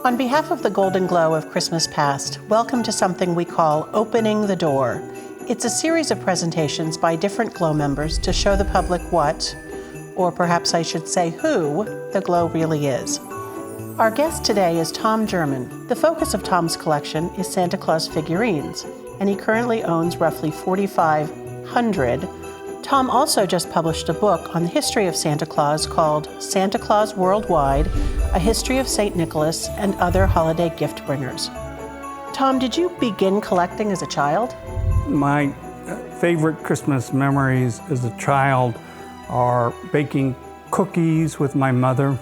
On behalf of the Golden Glow of Christmas Past, welcome to something we call Opening the Door. It's a series of presentations by different Glow members to show the public what, or perhaps I should say who, the Glow really is. Our guest today is Tom Jerman. The focus of Tom's collection is Santa Claus figurines, and he currently owns roughly 4,500. Tom also just published a book on the history of Santa Claus called Santa Claus Worldwide, A History of St. Nicholas and Other Holiday Gift Bringers. Tom, did you begin collecting as a child? My favorite Christmas memories as a child are baking cookies with my mother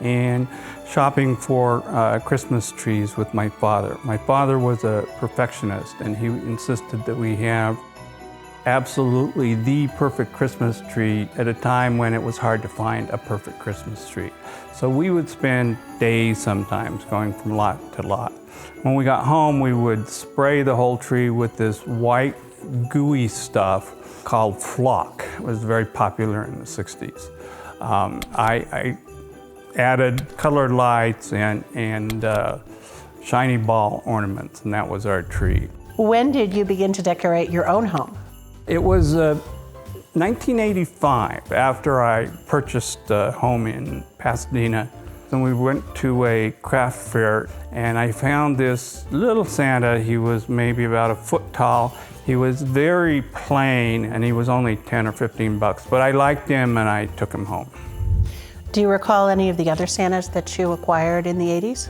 and shopping for Christmas trees with my father. My father was a perfectionist, and he insisted that we have absolutely the perfect Christmas tree at a time when it was hard to find a perfect Christmas tree. So we would spend days sometimes going from lot to lot. When we got home, we would spray the whole tree with this white gooey stuff called flock. It was very popular in the 60s. I added colored lights and shiny ball ornaments, and that was our tree. When did you begin to decorate your own home? It was 1985, after I purchased a home in Pasadena. And we went to a craft fair, and I found this little Santa. He was maybe about a foot tall. He was very plain, and he was only 10 or 15 bucks, but I liked him and I took him home. Do you recall any of the other Santas that you acquired in the 80s?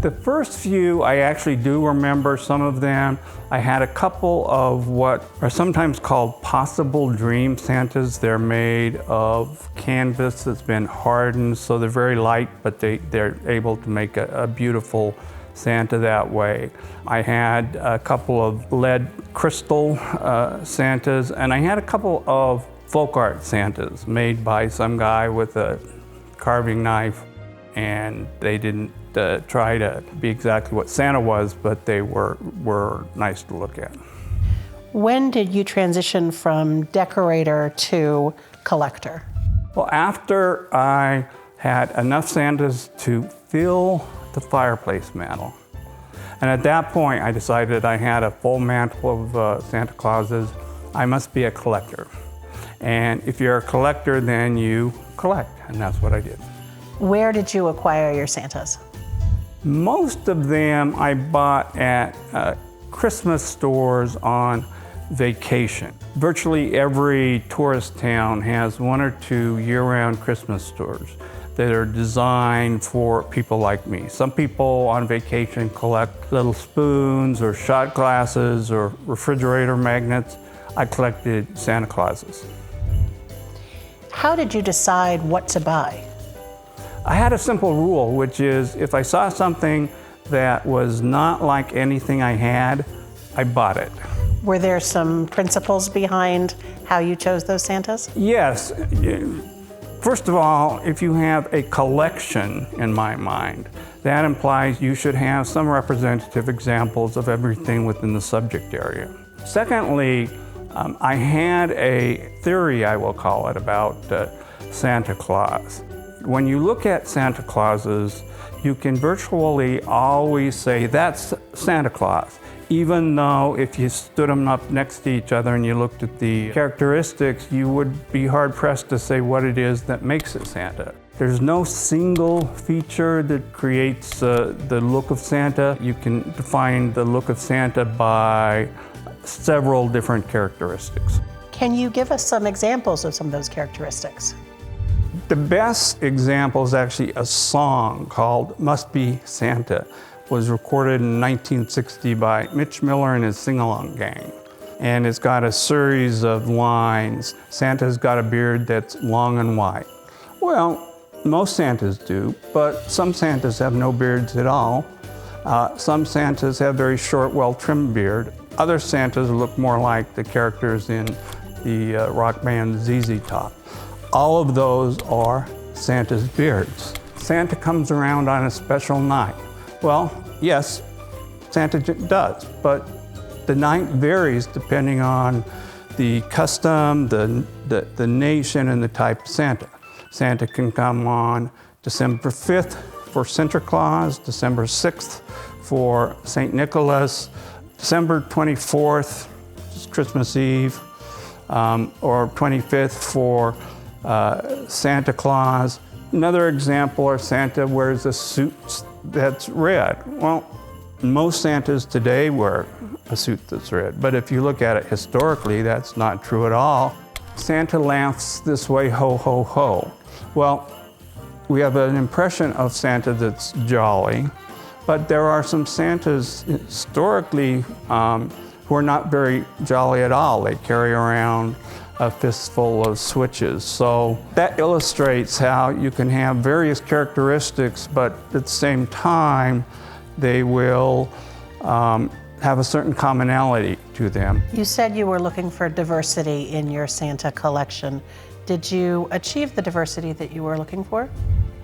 The first few, I actually do remember some of them. I had a couple of what are sometimes called possible dream Santas. They're made of canvas that's been hardened, so they're very light, but they're able to make a beautiful Santa that way. I had a couple of lead crystal Santas, and I had a couple of folk art Santas made by some guy with a carving knife, and they didn't try to be exactly what Santa was, but they were nice to look at. When did you transition from decorator to collector? Well, after I had enough Santas to fill the fireplace mantle, and at that point I decided I had a full mantle of Santa Clauses. I must be a collector. And if you're a collector, then you collect, and that's what I did. Where did you acquire your Santas? Most of them I bought at Christmas stores on vacation. Virtually every tourist town has one or two year-round Christmas stores that are designed for people like me. Some people on vacation collect little spoons or shot glasses or refrigerator magnets. I collected Santa Clauses. How did you decide what to buy? I had a simple rule, which is if I saw something that was not like anything I had, I bought it. Were there some principles behind how you chose those Santas? Yes. First of all, if you have a collection, in my mind, that implies you should have some representative examples of everything within the subject area. Secondly, I had a theory, I will call it, about Santa Claus. When you look at Santa Clauses, you can virtually always say, that's Santa Claus, even though if you stood them up next to each other and you looked at the characteristics, you would be hard-pressed to say what it is that makes it Santa. There's no single feature that creates the look of Santa. You can define the look of Santa by several different characteristics. Can you give us some examples of some of those characteristics? The best example is actually a song called Must Be Santa. It was recorded in 1960 by Mitch Miller and his sing-along gang. And it's got a series of lines. Santa's got a beard that's long and white. Well, most Santas do, but some Santas have no beards at all. Some Santas have very short, well-trimmed beard. Other Santas look more like the characters in the rock band ZZ Top. All of those are Santa's beards. Santa comes around on a special night. Well, yes, Santa does, but the night varies depending on the custom, the nation, and the type of Santa. Santa can come on December 5th, for Santa Claus, December 6th for St. Nicholas, December 24th, Christmas Eve, or 25th for Santa Claus. Another example are Santa wears a suit that's red. Well, most Santas today wear a suit that's red, but if you look at it historically, that's not true at all. Santa laughs this way, ho, ho, ho. Well, we have an impression of Santa that's jolly, but there are some Santas historically who are not very jolly at all. They carry around a fistful of switches. So that illustrates how you can have various characteristics, but at the same time, they will have a certain commonality to them. You said you were looking for diversity in your Santa collection. Did you achieve the diversity that you were looking for?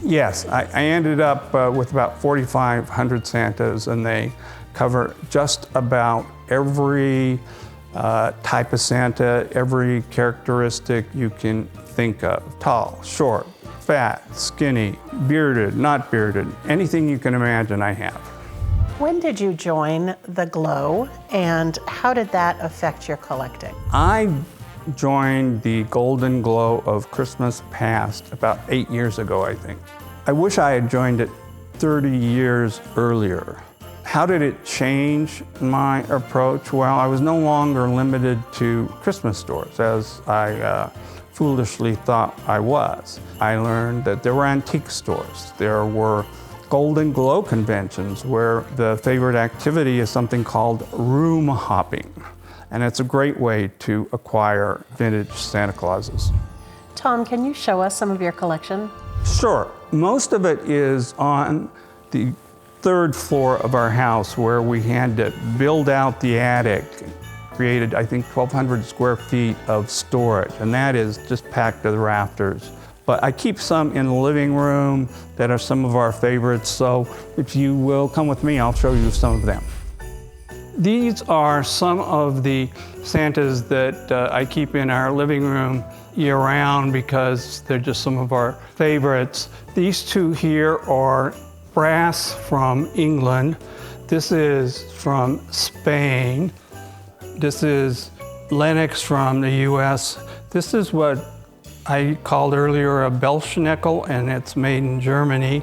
Yes, I ended up with about 4,500 Santas, and they cover just about every type of Santa, every characteristic you can think of. Tall, short, fat, skinny, bearded, not bearded, anything you can imagine I have. When did you join the Glow, and how did that affect your collecting? I joined the Golden Glow of Christmas Past about 8 years ago, I think. I wish I had joined it 30 years earlier. How did it change my approach? Well, I was no longer limited to Christmas stores, as I foolishly thought I was. I learned that there were antique stores. There were Golden Glow conventions where the favorite activity is something called room hopping. And it's a great way to acquire vintage Santa Clauses. Tom, can you show us some of your collection? Sure. Most of it is on the third floor of our house, where we had to build out the attic, created, I think, 1,200 square feet of storage, and that is just packed to the rafters. But I keep some in the living room that are some of our favorites, so if you will come with me, I'll show you some of them. These are some of the Santas that I keep in our living room year-round because they're just some of our favorites. These two here are brass from England. This is from Spain. This is Lennox from the US. This is what I called earlier a Belschnickel, and it's made in Germany.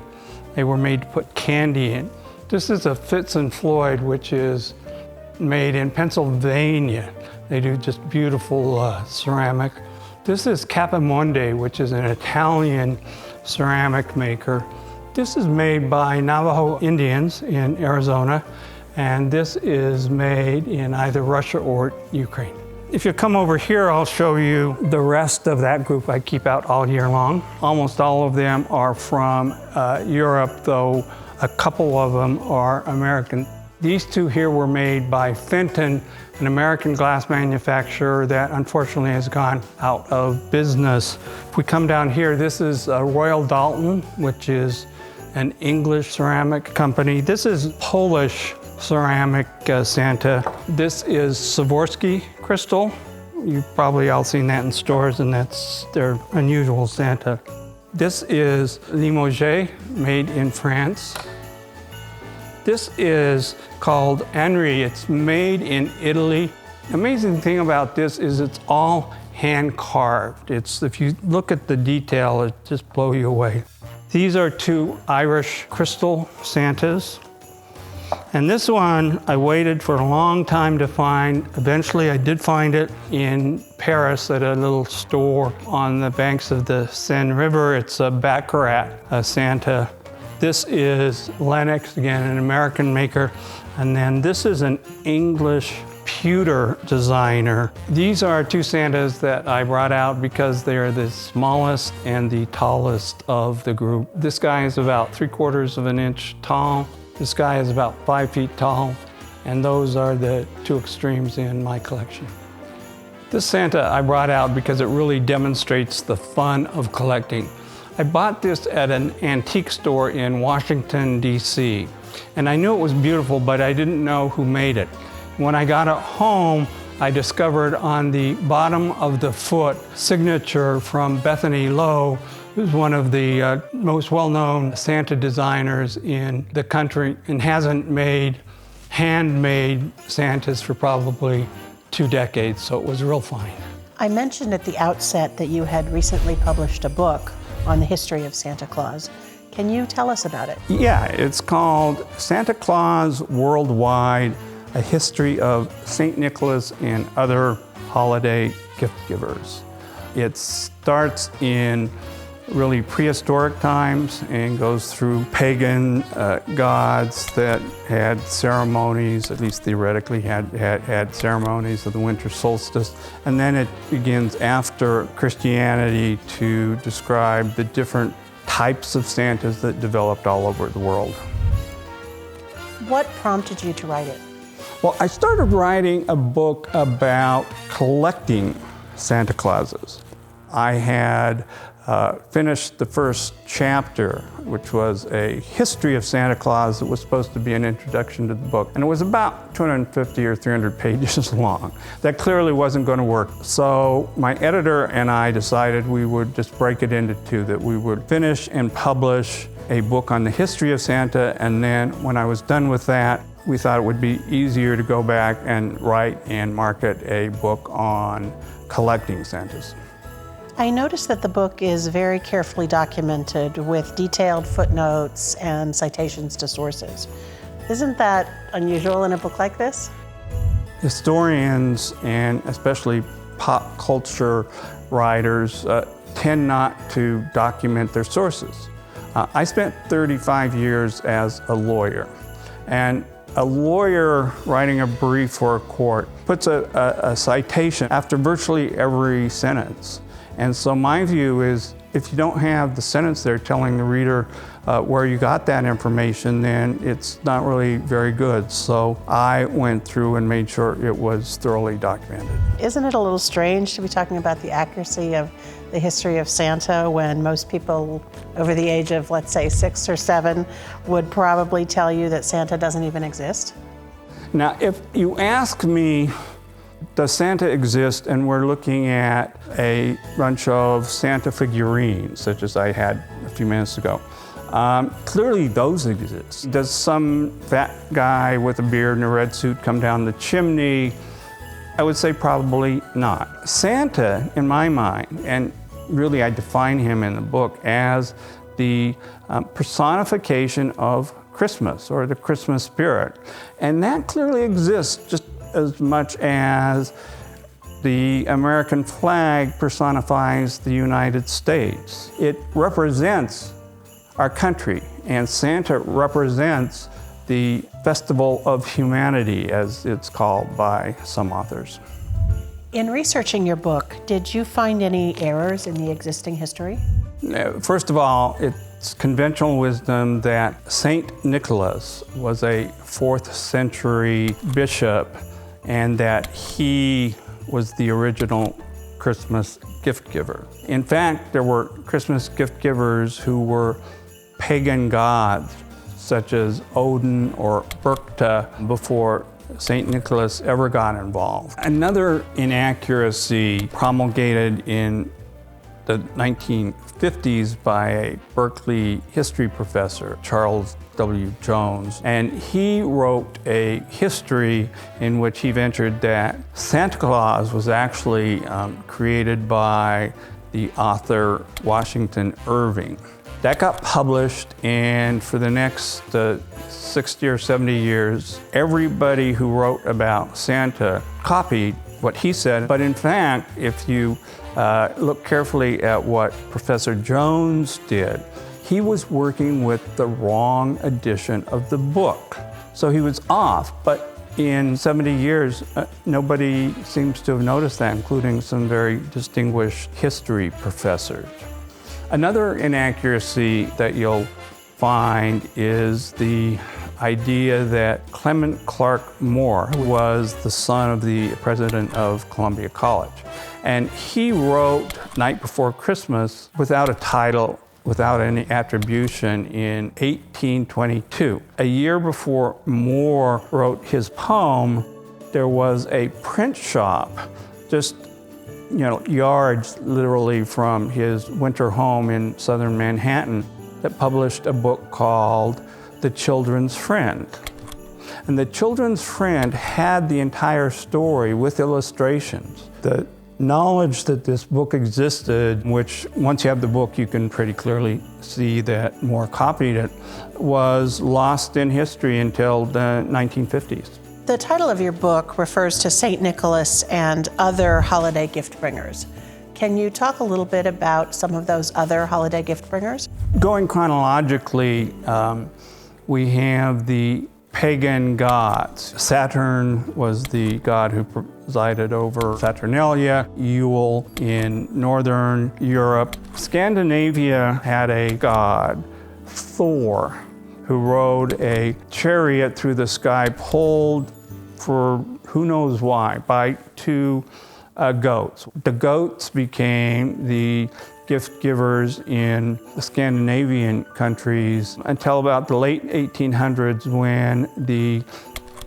They were made to put candy in. This is a Fitz and Floyd, which is made in Pennsylvania. They do just beautiful ceramic. This is Capamonde, which is an Italian ceramic maker. This is made by Navajo Indians in Arizona, and this is made in either Russia or Ukraine. If you come over here, I'll show you the rest of that group I keep out all year long. Almost all of them are from Europe, though a couple of them are American. These two here were made by Fenton, an American glass manufacturer that unfortunately has gone out of business. If we come down here, this is Royal Dalton, which is an English ceramic company. This is Polish ceramic Santa. This is Swarovski crystal. You've probably all seen that in stores, and that's their unusual Santa. This is Limoges, made in France. This is called Henri. It's made in Italy. The amazing thing about this is it's all hand carved. If you look at the detail, it just blows you away. These are two Irish crystal Santas. And this one, I waited for a long time to find. Eventually, I did find it in Paris at a little store on the banks of the Seine River. It's a Baccarat Santa. This is Lennox, again, an American maker. And then this is an English pewter designer. These are two Santas that I brought out because they're the smallest and the tallest of the group. This guy is about 3/4 of an inch tall. This guy is about 5 feet tall. And those are the two extremes in my collection. This Santa I brought out because it really demonstrates the fun of collecting. I bought this at an antique store in Washington, D.C. And I knew it was beautiful, but I didn't know who made it. When I got it home, I discovered on the bottom of the foot signature from Bethany Lowe, He was one of the most well-known Santa designers in the country and hasn't made handmade Santas for probably 2 decades, so it was real fine. I mentioned at the outset that you had recently published a book on the history of Santa Claus. Can you tell us about it? Yeah, it's called Santa Claus Worldwide, A History of St. Nicholas and Other Holiday Gift Givers. It starts in really prehistoric times and goes through pagan gods that had ceremonies, at least theoretically had ceremonies of the winter solstice. And then it begins after Christianity to describe the different types of Santas that developed all over the world. What prompted you to write it? Well, I started writing a book about collecting Santa Clauses. I had finished the first chapter, which was a history of Santa Claus that was supposed to be an introduction to the book. And it was about 250 or 300 pages long. That clearly wasn't going to work. So my editor and I decided we would just break it into 2, that we would finish and publish a book on the history of Santa, and then when I was done with that, we thought it would be easier to go back and write and market a book on collecting Santas. I noticed that the book is very carefully documented with detailed footnotes and citations to sources. Isn't that unusual in a book like this? Historians, and especially pop culture writers, tend not to document their sources. I spent 35 years as a lawyer, and a lawyer writing a brief for a court puts a citation after virtually every sentence. And so my view is, if you don't have the sentence there telling the reader where you got that information, then it's not really very good. So I went through and made sure it was thoroughly documented. Isn't it a little strange to be talking about the accuracy of the history of Santa when most people over the age of, let's say, 6 or 7 would probably tell you that Santa doesn't even exist? Now, if you ask me, does Santa exist, and we're looking at a bunch of Santa figurines, such as I had a few minutes ago, clearly those exist. Does some fat guy with a beard and a red suit come down the chimney? I would say probably not. Santa, in my mind, and really I define him in the book as the personification of Christmas, or the Christmas spirit. And that clearly exists just as much as the American flag personifies the United States. It represents our country, and Santa represents the festival of humanity, as it's called by some authors. In researching your book, did you find any errors in the existing history? First of all, it's conventional wisdom that Saint Nicholas was a 4th century bishop, and that he was the original Christmas gift giver. In fact, there were Christmas gift givers who were pagan gods, such as Odin or Berkta, before St. Nicholas ever got involved. Another inaccuracy promulgated in the 1950s by a Berkeley history professor, Charles W. Jones, and he wrote a history in which he ventured that Santa Claus was actually created by the author Washington Irving. That got published, and for the next 60 or 70 years, everybody who wrote about Santa copied what he said. But in fact, if you look carefully at what Professor Jones did, he was working with the wrong edition of the book. So he was off, but in 70 years, nobody seems to have noticed that, including some very distinguished history professors. Another inaccuracy that you'll find is the idea that Clement Clark Moore was the son of the president of Columbia College. And he wrote Night Before Christmas without a title, without any attribution, in 1822. A year before Moore wrote his poem, there was a print shop just yards literally from his winter home in southern Manhattan, that published a book called The Children's Friend. And The Children's Friend had the entire story with illustrations. The knowledge that this book existed, which once you have the book you can pretty clearly see that Moore copied it, was lost in history until the 1950s. The title of your book refers to St. Nicholas and other holiday gift bringers. Can you talk a little bit about some of those other holiday gift bringers? Going chronologically, we have the pagan gods. Saturn was the god who presided over Saturnalia. Yule in northern Europe. Scandinavia had a god, Thor, who rode a chariot through the sky, pulled for who knows why, by two goats. The goats became the gift givers in the Scandinavian countries until about the late 1800s, when the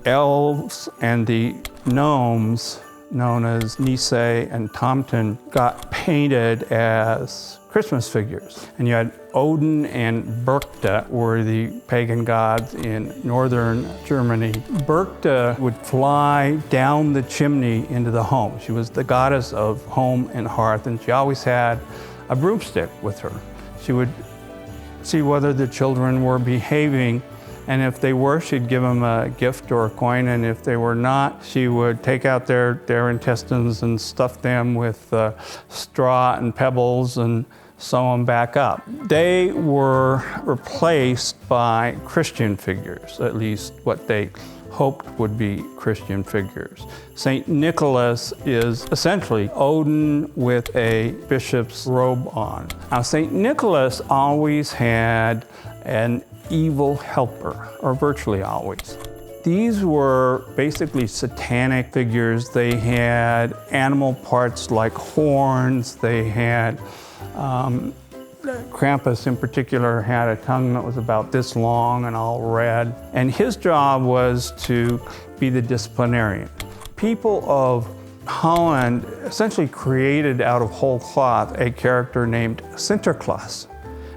elves and the gnomes, known as Nisei and Tomten, got painted as Christmas figures. And you had Odin and Berchta were the pagan gods in northern Germany. Berchta would fly down the chimney into the home. She was the goddess of home and hearth, and she always had a broomstick with her. She would see whether the children were behaving, and if they were, she'd give them a gift or a coin, and if they were not, she would take out their intestines and stuff them with straw and pebbles and sew them back up. They were replaced by Christian figures, at least what they hoped would be Christian figures. St. Nicholas is essentially Odin with a bishop's robe on. Now, St. Nicholas always had an evil helper, or virtually always. These were basically satanic figures. They had animal parts like horns. They had Krampus in particular had a tongue that was about this long and all red. And his job was to be the disciplinarian. People of Holland essentially created out of whole cloth a character named Sinterklaas.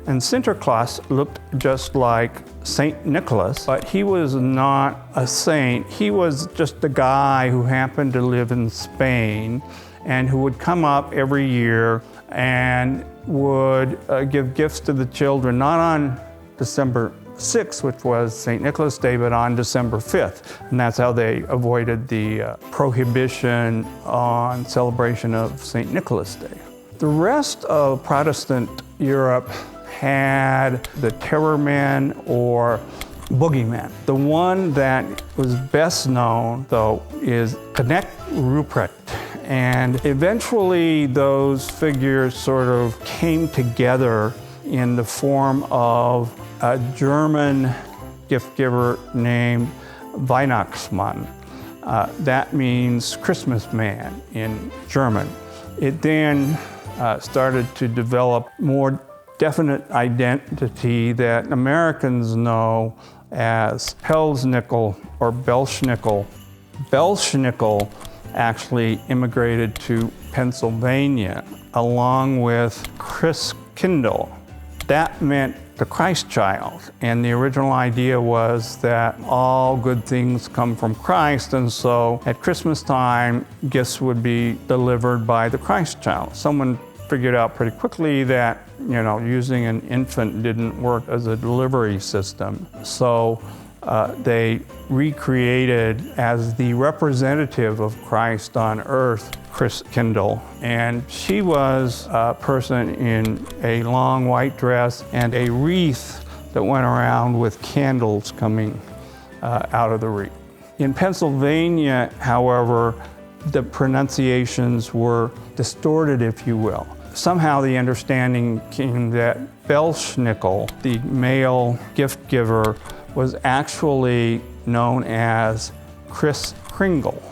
And Sinterklaas looked just like St. Nicholas, but he was not a saint. He was just a guy who happened to live in Spain and who would come up every year and would give gifts to the children, not on December 6th, which was St. Nicholas Day, but on December 5th. And that's how they avoided the prohibition on celebration of St. Nicholas Day. The rest of Protestant Europe had the terror men or boogeyman. The one that was best known, though, is Knecht Ruprecht. And eventually those figures sort of came together in the form of a German gift giver named Weihnachtsmann. That means Christmas man in German. It then started to develop more definite identity that Americans know as Pelsnickel or Belschnickel. Belschnickel actually immigrated to Pennsylvania along with Christkindl. That meant the Christ child, and the original idea was that all good things come from Christ, and so at Christmas time gifts would be delivered by the Christ child. Someone figured out pretty quickly that using an infant didn't work as a delivery system, so they recreated as the representative of Christ on earth Christkindl, and she was a person in a long white dress and a wreath that went around with candles coming out of the wreath. In Pennsylvania, however, the pronunciations were distorted, if you will. Somehow the understanding came that Belschnickel, the male gift giver, was actually known as Kris Kringle.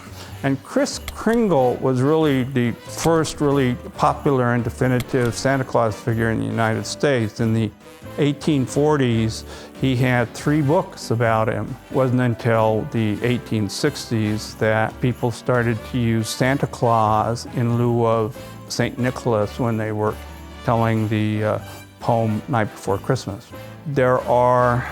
And Kris Kringle was really the first really popular and definitive Santa Claus figure in the United States. In the 1840s, he had 3 books about him. It wasn't until the 1860s that people started to use Santa Claus in lieu of St. Nicholas when they were telling the poem Night Before Christmas. There are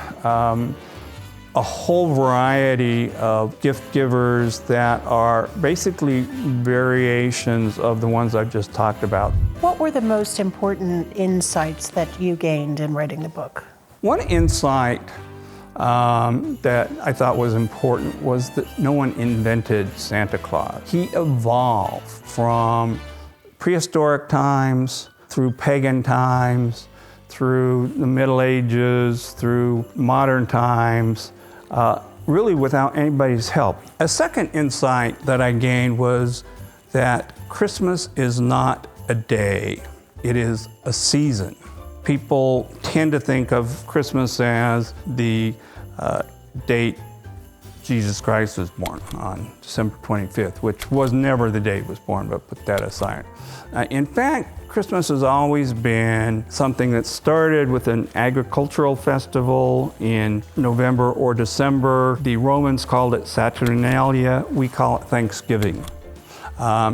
a whole variety of gift givers that are basically variations of the ones I've just talked about. What were the most important insights that you gained in writing the book? One insight that I thought was important was that no one invented Santa Claus. He evolved from prehistoric times, through pagan times, through the Middle Ages, through modern times, really without anybody's help. A second insight that I gained was that Christmas is not a day, it is a season. People tend to think of Christmas as the date Jesus Christ was born on December 25th, which was never the day he was born, but put that aside. In fact, Christmas has always been something that started with an agricultural festival in November or December. The Romans called it Saturnalia, we call it Thanksgiving.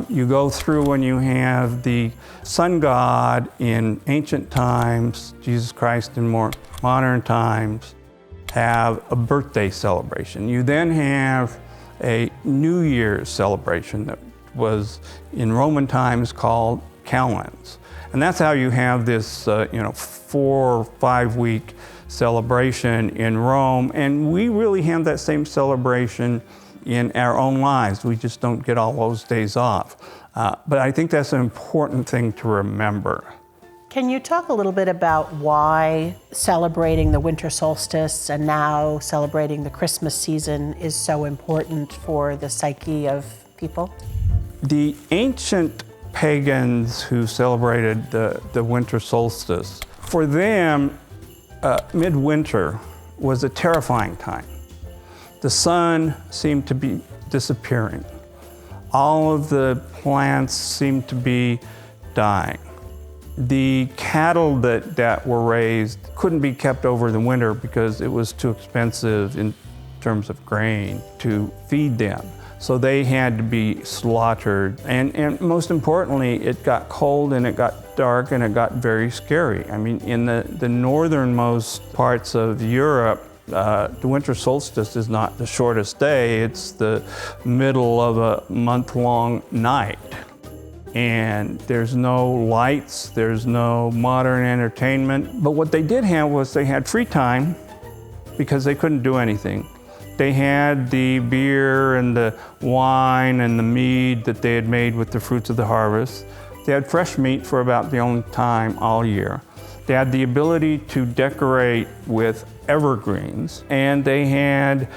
You go through when you have the sun god in ancient times, Jesus Christ in more modern times, have a birthday celebration. You then have a New Year's celebration that was in Roman times called Calends. And that's how you have this 4 or 5 week celebration in Rome. And we really have that same celebration in our own lives. We just don't get all those days off. But I think that's an important thing to remember. Can you talk a little bit about why celebrating the winter solstice and now celebrating the Christmas season is so important for the psyche of people? The ancient pagans who celebrated the winter solstice, for them, midwinter was a terrifying time. The sun seemed to be disappearing. All of the plants seemed to be dying. The cattle that were raised couldn't be kept over the winter because it was too expensive in terms of grain to feed them. So they had to be slaughtered. And most importantly, it got cold and it got dark and it got very scary. I mean, in the northernmost parts of Europe, the winter solstice is not the shortest day, it's the middle of a month-long night. And there's no lights, there's no modern entertainment. But what they did have was they had free time because they couldn't do anything. They had the beer and the wine and the mead that they had made with the fruits of the harvest. They had fresh meat for about the only time all year. They had the ability to decorate with evergreens, and they had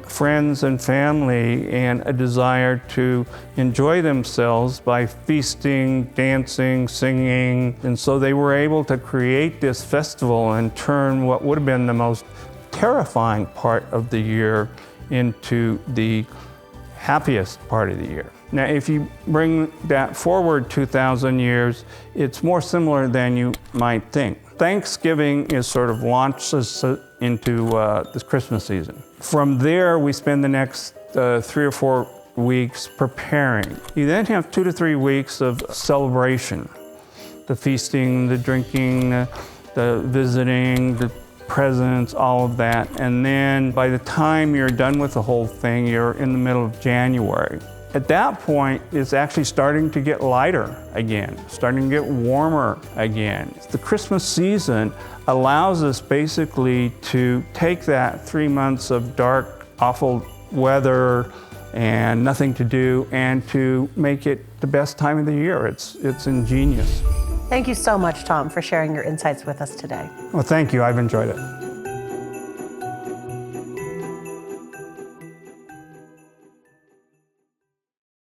friends and family and a desire to enjoy themselves by feasting, dancing, singing. And so they were able to create this festival and turn what would have been the most terrifying part of the year into the happiest part of the year. Now, if you bring that forward 2,000 years, it's more similar than you might think. Thanksgiving is sort of launches into this Christmas season. From there, we spend the next 3 or 4 weeks preparing. You then have 2 to 3 weeks of celebration. The feasting, the drinking, the visiting, the presents, all of that. And then by the time you're done with the whole thing, you're in the middle of January. At that point, it's actually starting to get lighter again, starting to get warmer again. The Christmas season allows us basically to take that 3 months of dark, awful weather and nothing to do and to make it the best time of the year. It's ingenious. Thank you so much, Tom, for sharing your insights with us today. Well, thank you. I've enjoyed it.